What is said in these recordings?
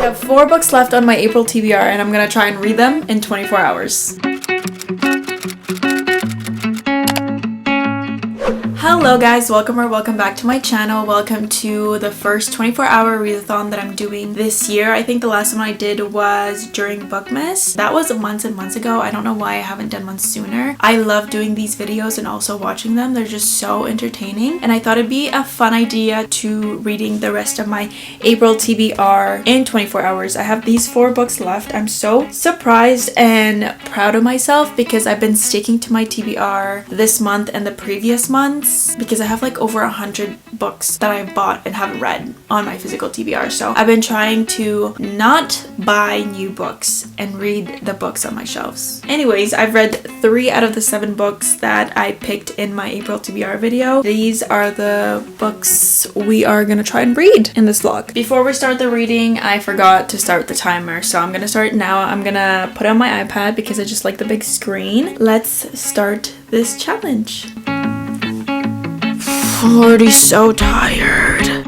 I have 4 books left on my April TBR and I'm gonna try and read them in 24 hours. Hello guys, welcome back to my channel. Welcome to the first 24-hour readathon that I'm doing this year. I think the last one I did was during Bookmas. That was months and months ago. I don't know why I haven't done one sooner. I love doing these videos and also watching them. They're just so entertaining, and I thought it'd be a fun idea to reading the rest of my April TBR in 24 hours. I have these 4 books left. I'm so surprised and proud of myself because I've been sticking to my TBR this month and the previous months, because I have like over 100 books that I've bought and haven't read on my physical TBR. So I've been trying to not buy new books and read the books on my shelves. Anyways, I've read 3 out of the 7 books that I picked in my April TBR video. These are the books we are gonna try and read in this vlog. Before we start the reading, I forgot to start the timer, so I'm gonna start now. I'm gonna put on my iPad because I just like the big screen. Let's start this challenge. I'm already so tired.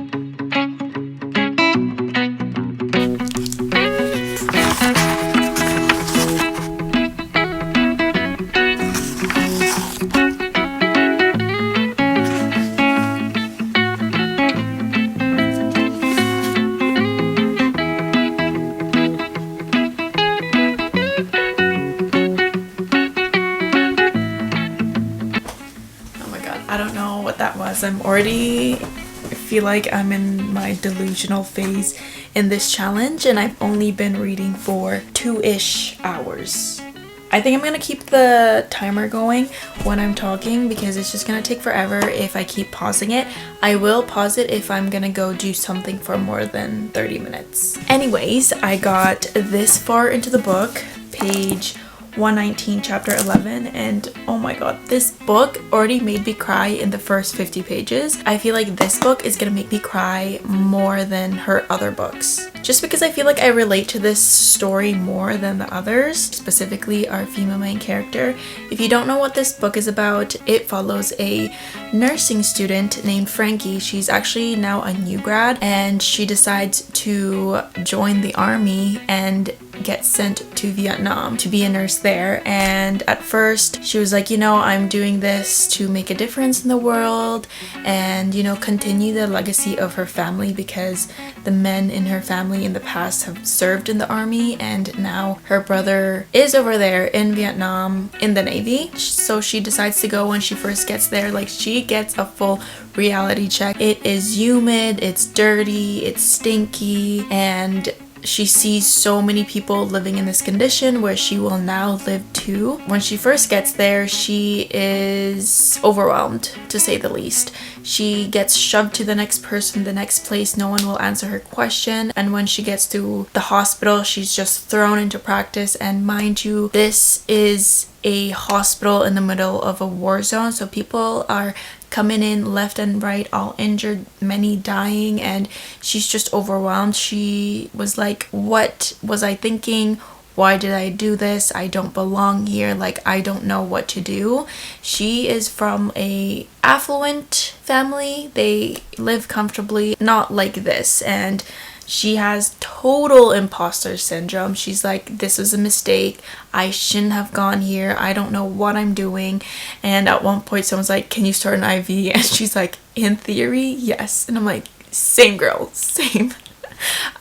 I don't know what that was. I feel like I'm in my delusional phase in this challenge, and I've only been reading for 2-ish hours. I think I'm gonna keep the timer going when I'm talking because it's just gonna take forever if I keep pausing it. I will pause it if I'm gonna go do something for more than 30 minutes. Anyways, I got this far into the book, page 119, chapter 11, and oh my god, this book already made me cry in the first 50 pages. I feel like this book is gonna make me cry more than her other books, just because I feel like I relate to this story more than the others, specifically our female main character. If you don't know what this book is about, it follows a nursing student named Frankie. She's actually now a new grad, and she decides to join the army and get sent to Vietnam to be a nurse there. And at first she was like, you know, I'm doing this to make a difference in the world and, you know, continue the legacy of her family, because the men in her family in the past have served in the army, and now her brother is over there in Vietnam in the Navy. So she decides to go. When she first gets there, like, she gets a full reality check. It is humid, it's dirty, it's stinky, and she sees so many people living in this condition where she will now live too. When she first gets there, she is overwhelmed, to say the least. She gets shoved to the next person, the next place. No one will answer her question. And when she gets to the hospital, she's just thrown into practice. And mind you, this is a hospital in the middle of a war zone, so people are coming in left and right, all injured, many dying, and she's just overwhelmed. She was like, what was I thinking? Why did I do this? I don't belong here. Like, I don't know what to do. She is from a affluent family. They live comfortably, not like this, and she has total imposter syndrome. She's like, this was a mistake. I shouldn't have gone here. I don't know what I'm doing. And at one point, someone's like, can you start an IV? And she's like, in theory, yes. And I'm like, same girl, same.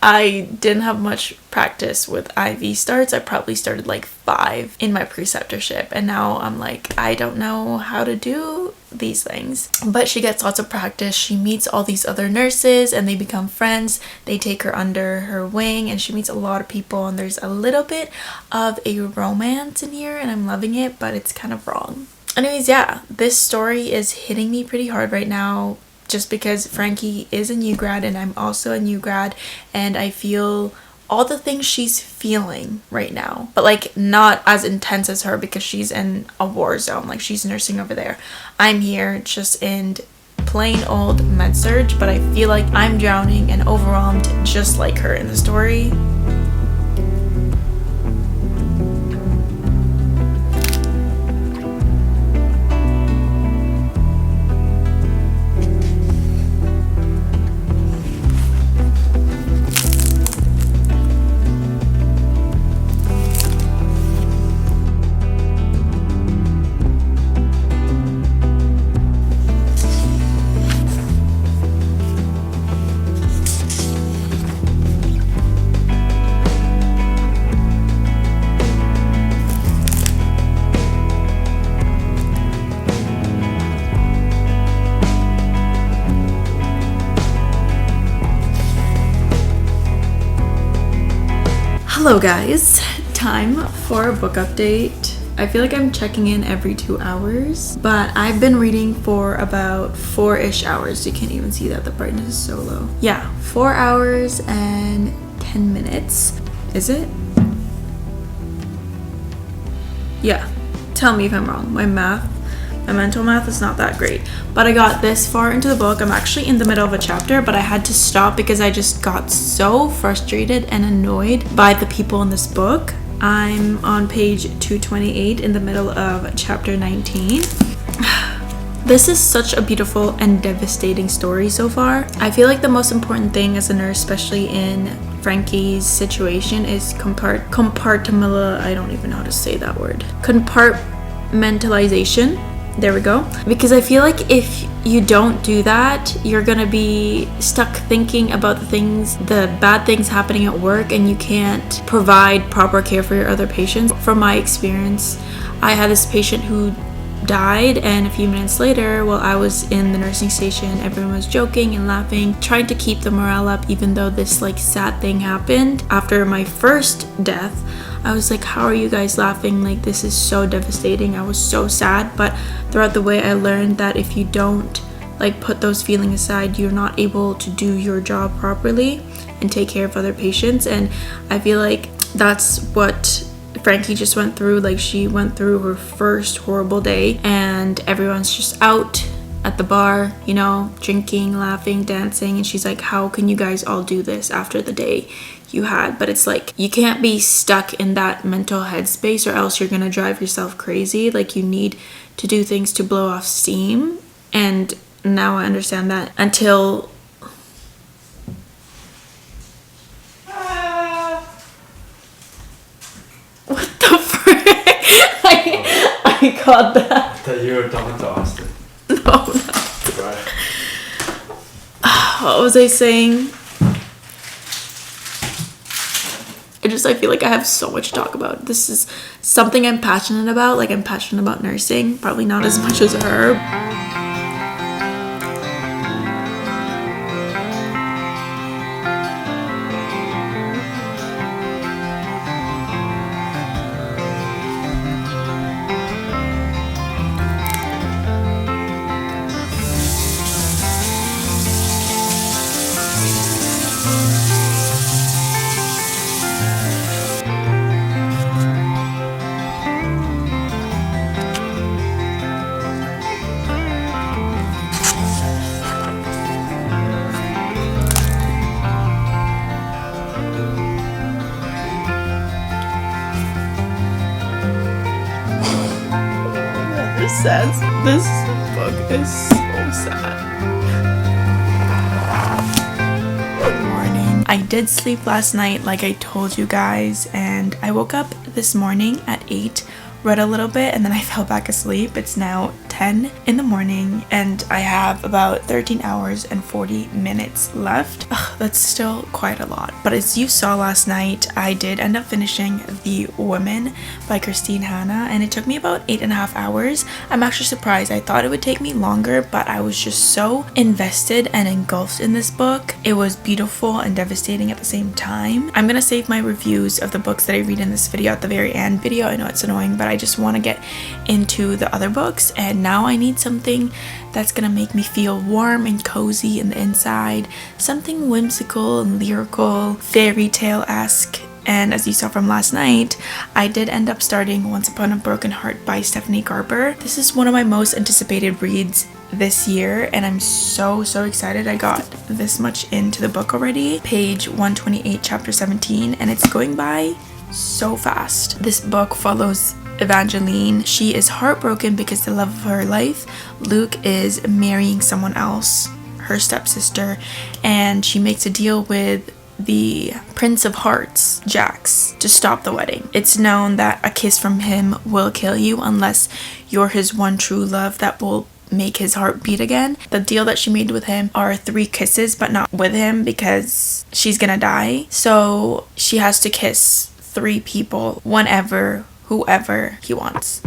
I didn't have much practice with IV starts. I probably started like 5 in my preceptorship, and now I'm like, I don't know how to do these things. But she gets lots of practice. She meets all these other nurses and they become friends. They take her under her wing and she meets a lot of people, and there's a little bit of a romance in here, and I'm loving it, but it's kind of wrong. Anyways, yeah, this story is hitting me pretty hard right now, just because Frankie is a new grad and I'm also a new grad, and I feel all the things she's feeling right now, but like not as intense as her because she's in a war zone. Like, she's nursing over there. I'm here just in plain old med surg, but I feel like I'm drowning and overwhelmed just like her in the story. Hello guys, time for a book update. I feel like I'm checking in every 2 hours, but I've been reading for about 4-ish hours. You can't even see that, the brightness is so low. Yeah, 4 hours and 10 minutes. Is it? Yeah, tell me if I'm wrong. My mental math is not that great, but I got this far into the book. I'm actually in the middle of a chapter, but I had to stop because I just got so frustrated and annoyed by the people in this book. I'm on page 228 in the middle of chapter 19. This is such a beautiful and devastating story so far. I feel like the most important thing as a nurse, especially in Frankie's situation, is compartmentalization. There we go. Because I feel like if you don't do that, you're gonna be stuck thinking about the bad things happening at work, and you can't provide proper care for your other patients. From my experience, I had this patient who died, and a few minutes later, while I was in the nursing station, everyone was joking and laughing, trying to keep the morale up, even though this sad thing happened. After my first death, I was like, how are you guys laughing? Like, this is so devastating. I was so sad, but throughout the way I learned that if you don't put those feelings aside, you're not able to do your job properly and take care of other patients. And I feel like that's what Frankie just went through. She went through her first horrible day, and everyone's just out at the bar, drinking, laughing, dancing, and she's like, how can you guys all do this after the day you had? But it's you can't be stuck in that mental headspace, or else you're gonna drive yourself crazy. You need to do things to blow off steam, and now I understand that. Until what the frick? I got that. That you were talking to Austin. No, not. Right. What was I saying? I feel like I have so much to talk about. This is something I'm passionate about. I'm passionate about nursing. Probably not as much as her. This book is so sad. Good morning. I did sleep last night like I told you guys, and I woke up this morning at 8, read a little bit, and then I fell back asleep. It's now 10 in the morning, and I have about 13 hours and 40 minutes left. Ugh, that's still quite a lot. But as you saw last night, I did end up finishing The Woman by Christine Hanna, and it took me about 8.5 hours. I'm actually surprised. I thought it would take me longer, but I was just so invested and engulfed in this book. It was beautiful and devastating at the same time. I'm gonna save my reviews of the books that I read in this video at the very end video. I know it's annoying, but I just want to get into the other books, and now I need something that's gonna make me feel warm and cozy in the inside, something whimsical and lyrical, fairy tale-esque. And as you saw from last night, I did end up starting Once Upon a Broken Heart by Stephanie Garber. This is one of my most anticipated reads this year, and I'm so excited. I got this much into the book already. Page 128, chapter 17, and it's going by so fast. This book follows Evangeline. She is heartbroken because the love of her life, Luke, is marrying someone else, her stepsister, and she makes a deal with the Prince of Hearts, Jax, to stop the wedding. It's known that a kiss from him will kill you unless you're his one true love that will make his heart beat again. The deal that she made with him are 3 kisses, but not with him because she's gonna die. So she has to kiss 3 people, whoever he wants.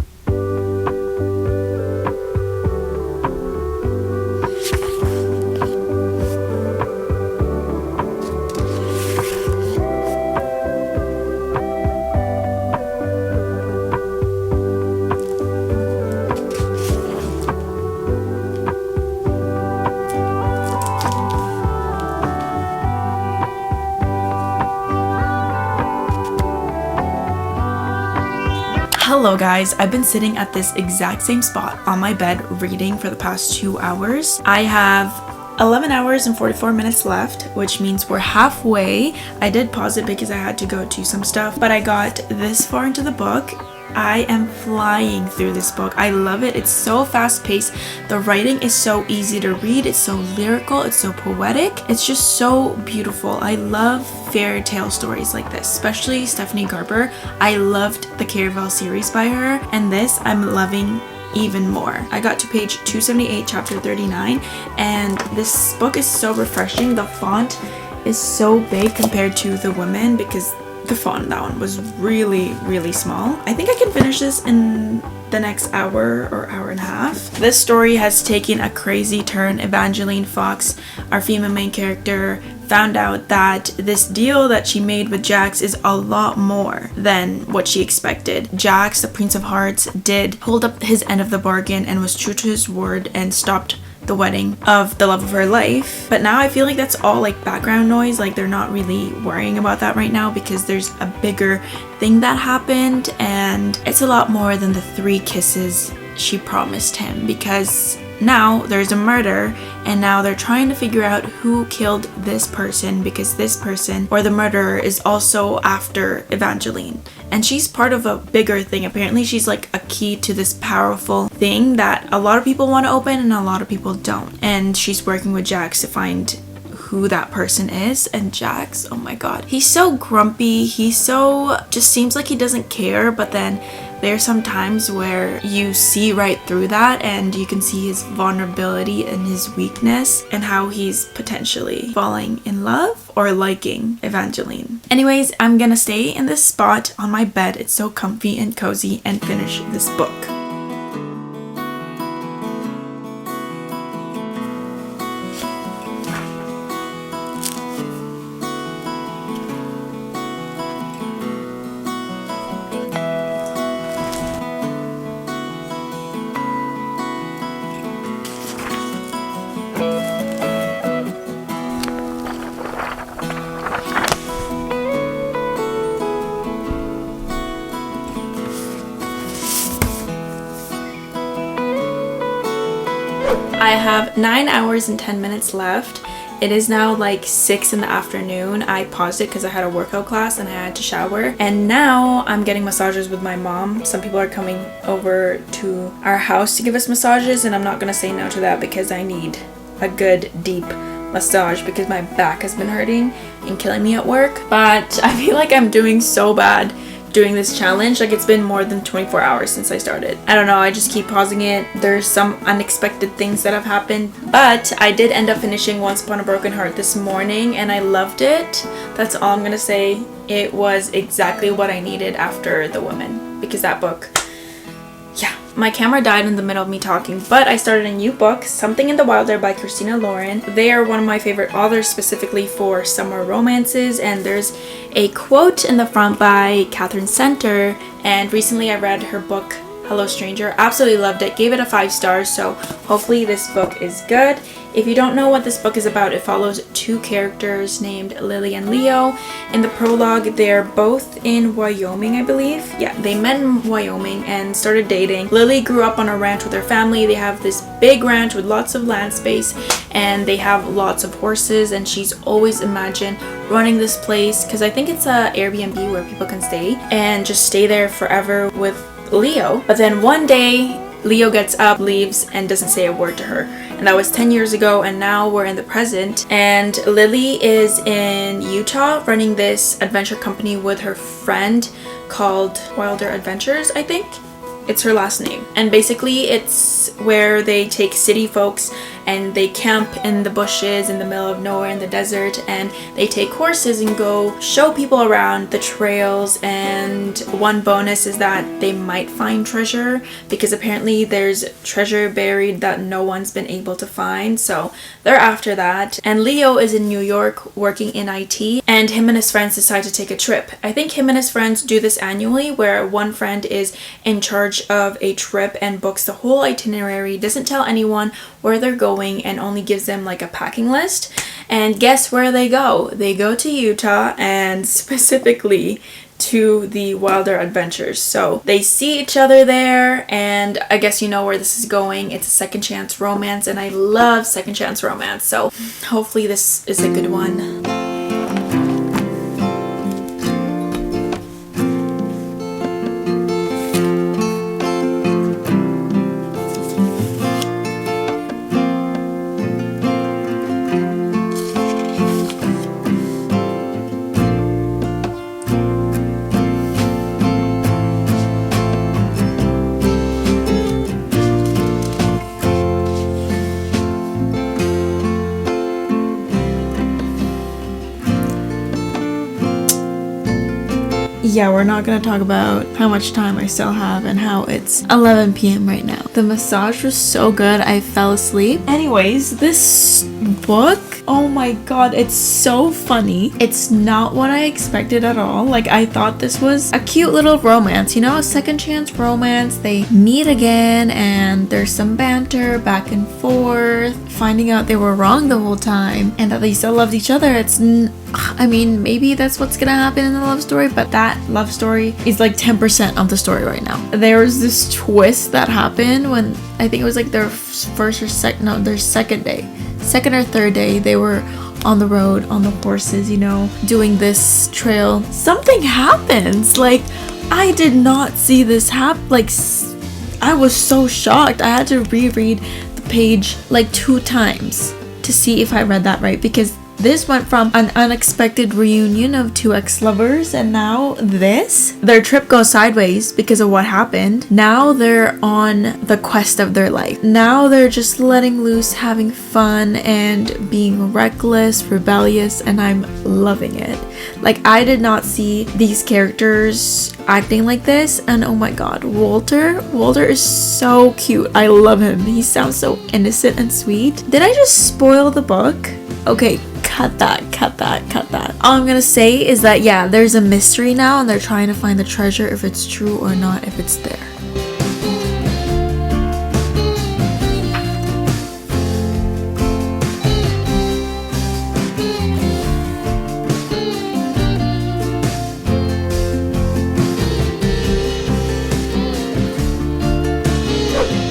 Hello guys, I've been sitting at this exact same spot on my bed reading for the past 2 hours. I have 11 hours and 44 minutes left, which means we're halfway. I did pause it because I had to go do some stuff, but I got this far into the book. I am flying through this book. I love it. It's so fast-paced. The writing is so easy to read. It's so lyrical. It's so poetic. It's just so beautiful. I love fairy tale stories like this, especially Stephanie Garber. I loved the Caraval series by her, and this I'm loving even more. I got to page 278, chapter 39, and this book is so refreshing. The font is so big compared to The Women because the font in that one was really small. I think I can finish this in the next hour or hour and a half. This story has taken a crazy turn. Evangeline Fox, our female main character, found out that this deal that she made with Jax is a lot more than what she expected. Jax, the Prince of Hearts, did hold up his end of the bargain and was true to his word and stopped the wedding of the love of her life. But now I feel like that's all like background noise. Like they're not really worrying about that right now because there's a bigger thing that happened, and it's a lot more than the 3 kisses she promised him, because now there's a murder and now they're trying to figure out who killed this person, because this person or the murderer is also after Evangeline. And she's part of a bigger thing. Apparently she's like a key to this powerful thing that a lot of people want to open and a lot of people don't. And she's working with Jax to find who that person is. And Jax, oh my god, he's so grumpy. He's so, just seems like he doesn't care, but then there's some times where you see right through that and you can see his vulnerability and his weakness and how he's potentially falling in love or liking Evangeline. Anyways, I'm gonna stay in this spot on my bed. It's so comfy and cozy, and finish this book. I have 9 hours and 10 minutes left. It is now like 6 in the afternoon. I paused it because I had a workout class and I had to shower. And now I'm getting massages with my mom. Some people are coming over to our house to give us massages, and I'm not going to say no to that because I need a good deep massage because my back has been hurting and killing me at work. But I feel like I'm doing so bad doing this challenge. Like it's been more than 24 hours since I started. I don't know, I just keep pausing it. There's some unexpected things that have happened, but I did end up finishing Once Upon a Broken Heart this morning and I loved it. That's all I'm gonna say. It was exactly what I needed after The Woman, because that book, yeah. My camera died in the middle of me talking, but I started a new book, Something in the Wilder by Christina Lauren. They are one of my favorite authors, specifically for summer romances, and there's a quote in the front by Catherine Center, and recently I read her book Hello Stranger. Absolutely loved it, gave it a 5 stars, so hopefully this book is good. If you don't know what this book is about, it follows 2 characters named Lily and Leo. In the prologue, they're both in Wyoming, I believe. Yeah, they met in Wyoming and started dating. Lily grew up on a ranch with her family. They have this big ranch with lots of land space and they have lots of horses, and she's always imagined running this place because I think it's a Airbnb where people can stay and just stay there forever with Leo. But then one day Leo gets up, leaves, and doesn't say a word to her. And that was 10 years ago, and now we're in the present. And Lily is in Utah running this adventure company with her friend called Wilder Adventures, I think. It's her last name. And basically it's where they take city folks and they camp in the bushes in the middle of nowhere in the desert, and they take horses and go show people around the trails. And one bonus is that they might find treasure, because apparently there's treasure buried that no one's been able to find, so they're after that. And Leo is in New York working in IT, and him and his friends decide to take a trip. I think him and his friends do this annually, where one friend is in charge of a trip and books the whole itinerary, doesn't tell anyone where they're going, and only gives them like a packing list. And guess where they go? They go to Utah, and specifically to the Wilder Adventures. So they see each other there, and I guess you know where this is going. It's a second chance romance, and I love second chance romance. So hopefully this is a good one. Yeah, we're not going to talk about how much time I still have and how it's 11 p.m. right now. The massage was so good, I fell asleep. Anyways, this book, oh my god, it's so funny. It's not what I expected at all. Like, I thought this was a cute little romance, you know, a second chance romance. They meet again and there's some banter back and forth, finding out they were wrong the whole time and that they still loved each other. I mean, maybe that's what's gonna happen in the love story, but that love story is like 10% of the story right now. There was this twist that happened when I think it was like their second or third day. They were on the road on the horses, you know, doing this trail. Something happens. Like, I did not see this happen. Like, I was so shocked. I had to reread the page like 2 times to see if I read that right, because this went from an unexpected reunion of 2 ex-lovers, and now their trip goes sideways because of what happened. Now they're on the quest of their life. Now they're just letting loose, having fun, and being reckless, rebellious, and I'm loving it. Like, I did not see these characters acting like this, and oh my god, Walter is so cute. I love him. He sounds so innocent and sweet. Did I just spoil the book? Okay, cut that. All I'm gonna say is that, yeah, there's a mystery now and they're trying to find the treasure, if it's true or not, if it's there.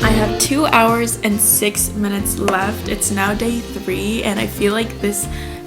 I have 2 hours and 6 minutes left. It's now day 3, and I feel like this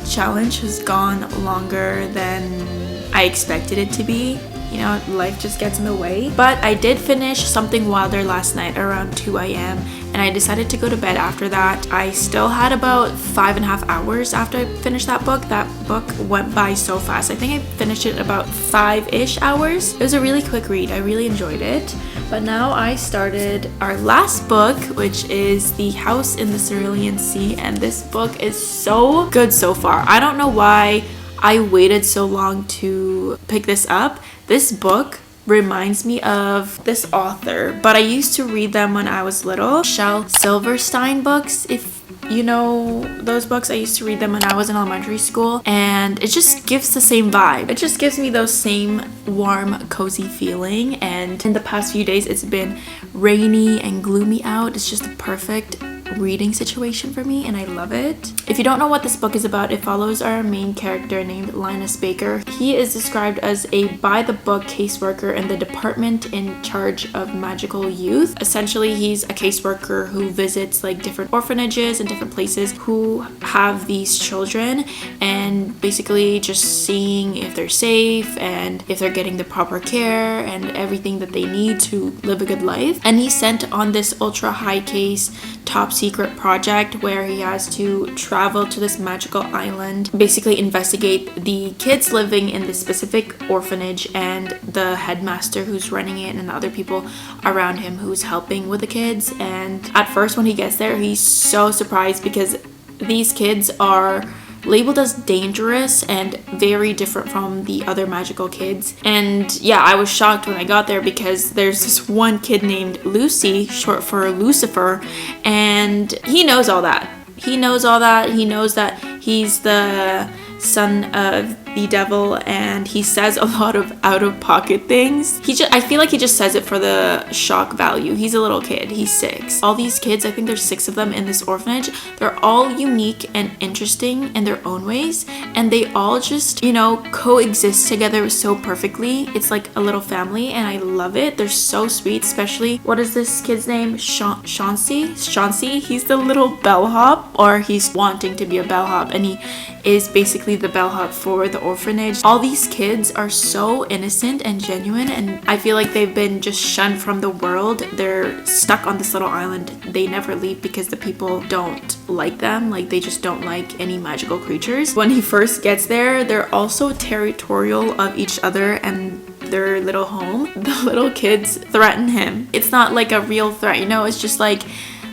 challenge has gone longer than I expected it to be. You know, life just gets in the way. But I did finish Something Wilder last night around 2 a.m. and I decided to go to bed after that. I still had about 5.5 hours after I finished that book. That book went by so fast. I think I finished it about 5-ish hours. It was a really quick read. I really enjoyed it. But now I started our last book, which is The House in the Cerulean Sea, and this book is so good so far. I don't know why I waited so long to pick this up. This book reminds me of this author, but I used to read them when I was little. Shel Silverstein books, if you know those books. I used to read them when I was in elementary school, and it just gives the same vibe. It just gives me those same warm, cozy feeling. And in the past few days, it's been rainy and gloomy out. It's just the perfect reading situation for me, and I love it. If you don't know what this book is about, it follows our main character named Linus Baker. He is described as a by-the-book caseworker in the department in charge of magical youth. Essentially, he's a caseworker who visits like different orphanages and different places who have these children, and basically just seeing if they're safe and if they're getting the proper care and everything that they need to live a good life. And he's sent on this ultra high case top secret project where he has to travel to this magical island, basically investigate the kids living in this specific orphanage and the headmaster who's running it and the other people around him who's helping with the kids. And at first when he gets there, he's so surprised because these kids are labeled as dangerous and very different from the other magical kids. And yeah, I was shocked when I got there because there's this one kid named Lucy, short for Lucifer, and he knows all that. He knows that he's the son of the devil, and he says a lot of out-of-pocket things. I feel like he just says it for the shock value. He's a little kid. He's 6. All these kids, I think there's 6 of them in this orphanage. They're all unique and interesting in their own ways, and they all just, you know, coexist together so perfectly. It's like a little family, and I love it. They're so sweet, especially, what is this kid's name? Chauncey. He's the little bellhop, or he's wanting to be a bellhop, and he is basically the bellhop for the orphanage. All these kids are so innocent and genuine, and I feel like they've been just shunned from the world. They're stuck on this little island. They never leave because the people don't like them. Like, they just don't like any magical creatures. When he first gets there, they're also territorial of each other and their little home. The little kids threaten him. It's not like a real threat, you know, it's just like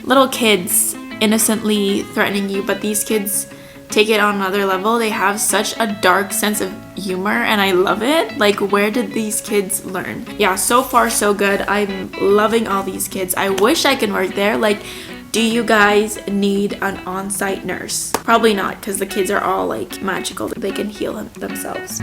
little kids innocently threatening you, but these kids take it on another level. They have such a dark sense of humor, and I love it. Like, where did these kids learn? Yeah, so far so good. I'm loving all these kids. I wish I can work there. Like, do you guys need an on-site nurse? Probably not, because the kids are all like magical. They can heal themselves.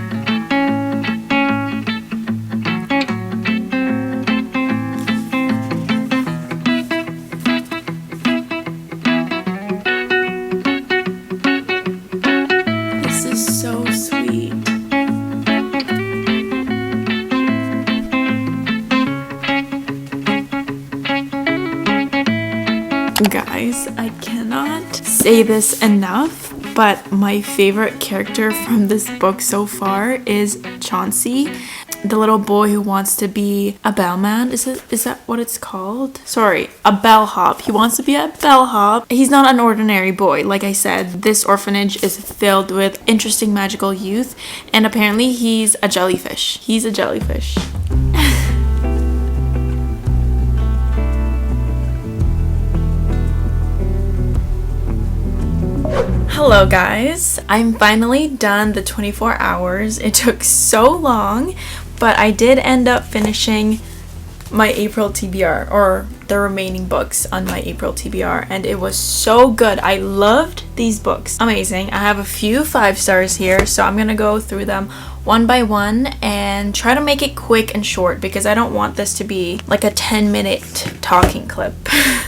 Guys, I cannot say this enough, but my favorite character from this book so far is Chauncey, the little boy who wants to be a bellman. Is that what it's called? Sorry, a bellhop. He wants to be a bellhop. He's not an ordinary boy. Like I said, this orphanage is filled with interesting magical youth, and apparently he's a jellyfish. He's a jellyfish. Hello guys, I'm finally done the 24 hours. It took so long, but I did end up finishing my April TBR, or the remaining books on my April TBR, and it was so good. I loved these books. Amazing. I have a few 5 stars here, so I'm gonna go through them one by one and try to make it quick and short because I don't want this to be like a 10-minute talking clip.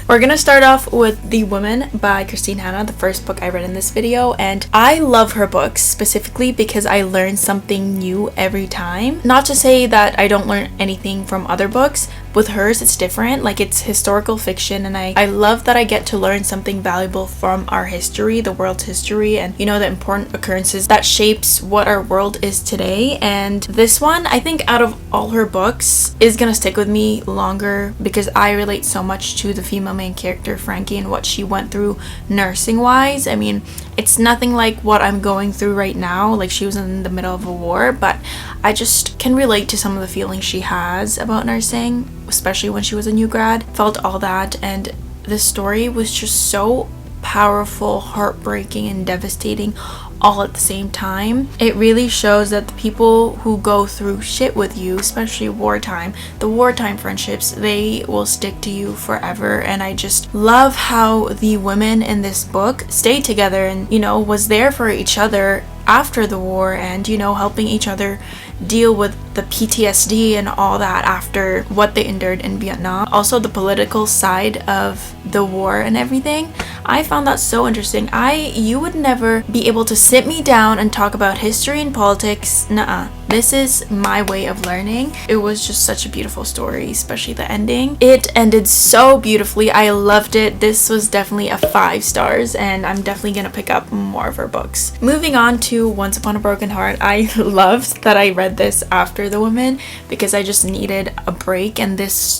We're gonna start off with The Woman by Christine Hanna, the first book I read in this video, and I love her books specifically because I learn something new every time. Not to say that I don't learn anything from other books. With hers, it's different. Like, it's historical fiction, and I love that I get to learn something valuable from our history, the world's history, and, you know, the important occurrences that shapes what our world is today. And this one, I think out of all her books, is gonna stick with me longer because I relate so much to the female main character, Frankie, and what she went through nursing-wise. I mean, it's nothing like what I'm going through right now. Like, she was in the middle of a war, but I just can relate to some of the feelings she has about nursing, especially when she was a new grad. Felt all that, and this story was just so powerful, heartbreaking, and devastating all at the same time. It really shows that the people who go through shit with you, especially wartime, the wartime friendships, they will stick to you forever. And I just love how the women in this book stayed together and, you know, was there for each other after the war, and, you know, helping each other deal with the PTSD and all that after what they endured in Vietnam. Also, the political side of the war and everything. I found that so interesting. You would never be able to sit me down and talk about history and politics. Nuh-uh. This is my way of learning. It was just such a beautiful story, especially the ending. It ended so beautifully. I loved it. This was definitely a 5 stars, and I'm definitely gonna pick up more of her books. Moving on to Once Upon a Broken Heart. I loved that I read this after The Woman because I just needed a break, and this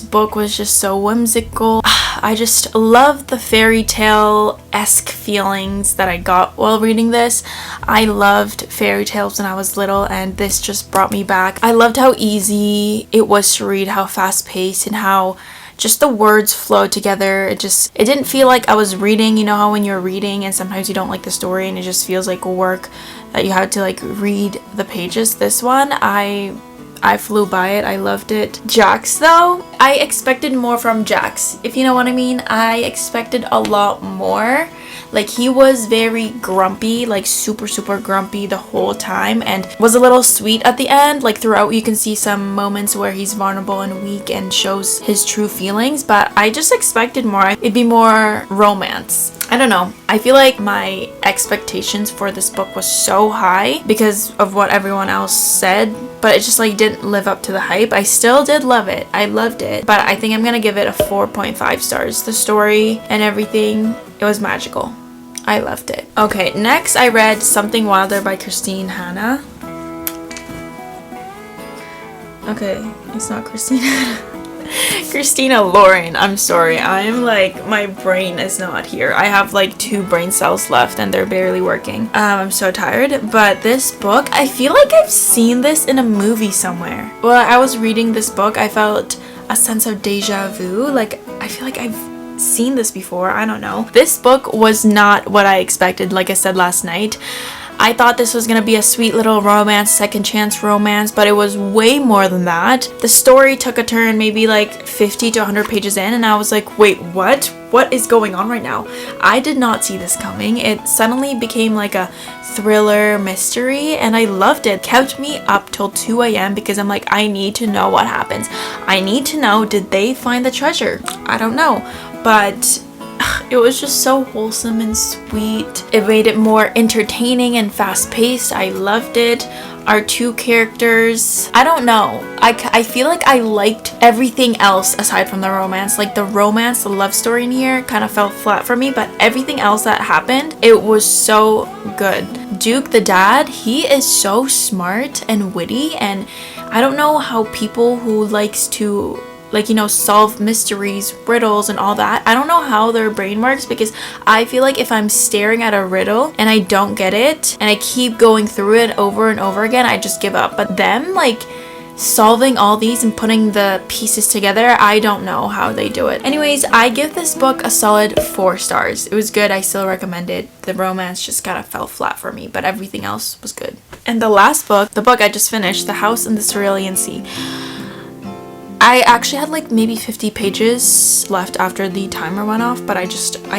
book was just so whimsical. I just loved the fairy tale-esque feelings that I got while reading this. I loved fairy tales when I was little, and this just brought me back. I loved how easy it was to read, how fast-paced, and how just the words flowed together. It didn't feel like I was reading. You know how when you're reading and sometimes you don't like the story and it just feels like work that you had to like read the pages. This one, I I flew by it. I loved it. Jax though, I expected more from Jax, if you know what I mean. I expected a lot more. Like, he was very grumpy, like super grumpy the whole time, and was a little sweet at the end. Like, throughout you can see some moments where he's vulnerable and weak and shows his true feelings, but I just expected more. It'd be more romance. I don't know. I feel like my expectations for this book was so high because of what everyone else said, but it just like didn't live up to the hype. I still did love it. I loved it, but I think I'm gonna give it a 4.5 stars. The story and everything, it was magical. I loved it. Okay, next I read Something Wilder by Christine Hanna. Okay, it's not Christine Hanna. Christina Lauren. I'm sorry. I'm like, my brain is not here. I have like 2 brain cells left and they're barely working. I'm so tired. But this book, I feel like I've seen this in a movie somewhere. Well, I was reading this book, I felt a sense of deja vu. Like, I feel like I've seen this before. I don't know. This book was not what I expected. Like I said last night, I thought this was gonna be a sweet little romance, second chance romance, but it was way more than that. The story took a turn maybe like 50 to 100 pages in, and I was like, wait, what? What is going on right now? I did not see this coming. It suddenly became like a thriller mystery, and I loved it. Kept me up till 2 a.m. because I'm like, I need to know what happens. I need to know, did they find the treasure? I don't know, but it was just so wholesome and sweet. It made it more entertaining and fast-paced. I loved it. Our 2 characters, I don't know. I feel like I liked everything else aside from the romance. Like the romance, the love story in here kind of fell flat for me, but everything else that happened, it was so good. Duke, the dad, he is so smart and witty, and I don't know how people who likes to, like, you know, solve mysteries, riddles and all that, I don't know how their brain works, because I feel like if I'm staring at a riddle and I don't get it and I keep going through it over and over again, I just give up. But them, like, solving all these and putting the pieces together, I don't know how they do it. Anyways, I give this book a solid 4 stars. It was good. I still recommend it. The romance just kind of fell flat for me, but everything else was good. And the last book, the book I just finished, The House in the Cerulean Sea. I actually had like maybe 50 pages left after the timer went off, but I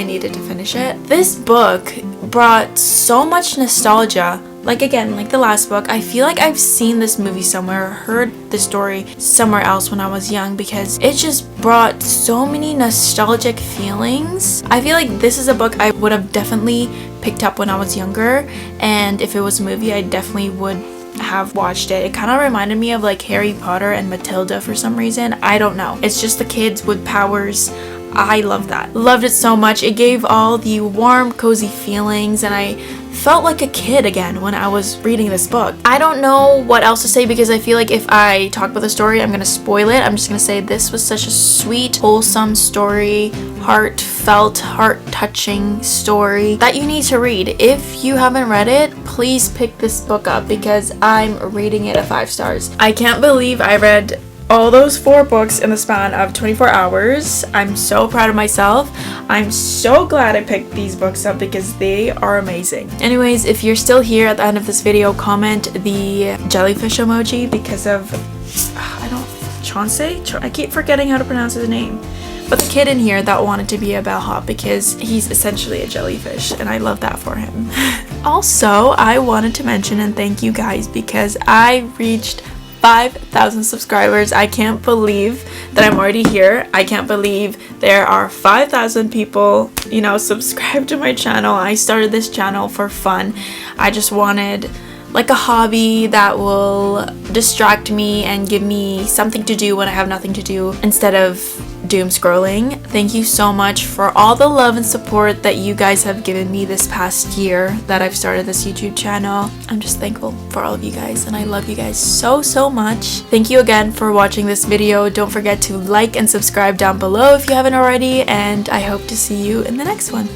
needed to finish it. This book brought so much nostalgia. Like, again, like the last book, I feel like I've seen this movie somewhere, or heard the story somewhere else when I was young, because it just brought so many nostalgic feelings. I feel like this is a book I would have definitely picked up when I was younger, and if it was a movie, I definitely would have watched it. It kind of reminded me of like Harry Potter and Matilda for some reason. I don't know. It's just the kids with powers. I love that. Loved it so much. It gave all the warm, cozy feelings, and I felt like a kid again when I was reading this book. I don't know what else to say, because I feel like if I talk about the story, I'm gonna spoil it. I'm just gonna say this was such a sweet, wholesome story, heartfelt, heart-touching story that you need to read. If you haven't read it, please pick this book up, because I'm rating it a 5 stars. I can't believe I read all those 4 books in the span of 24 hours. I'm so proud of myself. I'm so glad I picked these books up because they are amazing. Anyways, if you're still here at the end of this video, comment the jellyfish emoji because of, Chauncey? I keep forgetting how to pronounce his name. But the kid in here that wanted to be a bellhop, because he's essentially a jellyfish, and I love that for him. Also, I wanted to mention and thank you guys because I reached 5,000 subscribers. I can't believe that I'm already here. I can't believe there are 5,000 people, you know, subscribed to my channel. I started this channel for fun. I just wanted like a hobby that will distract me and give me something to do when I have nothing to do instead of doom scrolling. Thank you so much for all the love and support that you guys have given me this past year that I've started this YouTube channel. I'm just thankful for all of you guys, and I love you guys so much. Thank you again for watching this video. Don't forget to like and subscribe down below if you haven't already, and I hope to see you in the next one.